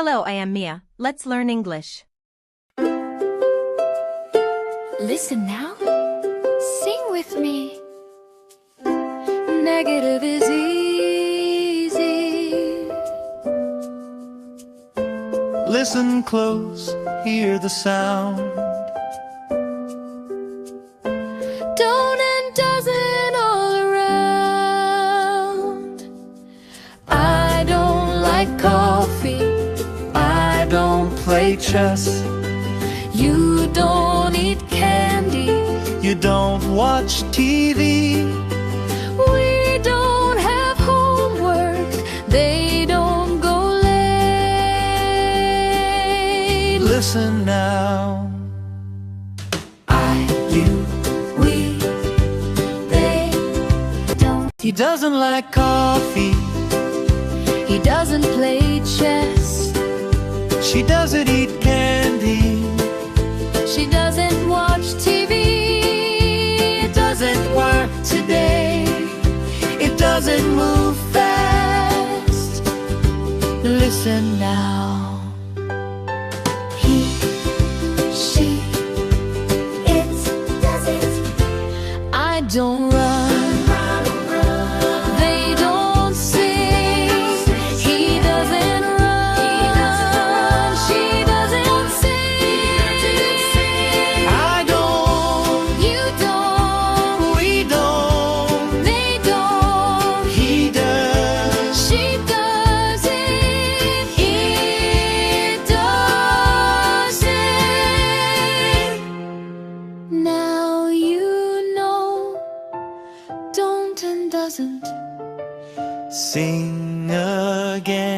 Hello, I am Mia. Let's learn English. Listen now, sing with me. Negative is easy. Listen close, hear the sound. Don't and doesn't all around. I don't like coffee. I don't play chess. You don't eat candy. You don't watch TV. We don't have homework. They don't go late. Listen now. I, you, we, they don't. He doesn't like coffee. He doesn't play chess. She doesn't eat candy. She doesn't watch TV. It doesn't work today. It doesn't move fast. Listen now. He, she, it doesn't. I don't run. They don't sing. He doesn't run. She doesn't sing. I don't. You don't. We don't. They don't. He does. She doesn't. It doesn't. Now you know. Don't and doesn't. Sing again.